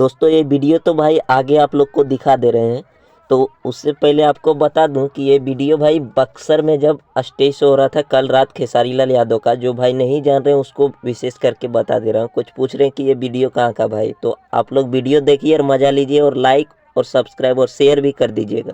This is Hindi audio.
दोस्तों ये वीडियो तो भाई आगे आप लोग को दिखा दे रहे हैं। तो उससे पहले आपको बता दूं कि ये वीडियो भाई बक्सर में जब स्टेज शो हो रहा था कल रात खेसारी लाल यादव का, जो भाई नहीं जान रहे हैं उसको विशेष करके बता दे रहा हूँ। कुछ पूछ रहे हैं कि ये वीडियो कहाँ का भाई, तो आप लोग वीडियो देखिए और मजा लीजिए और लाइक और सब्सक्राइब और शेयर भी कर दीजिएगा।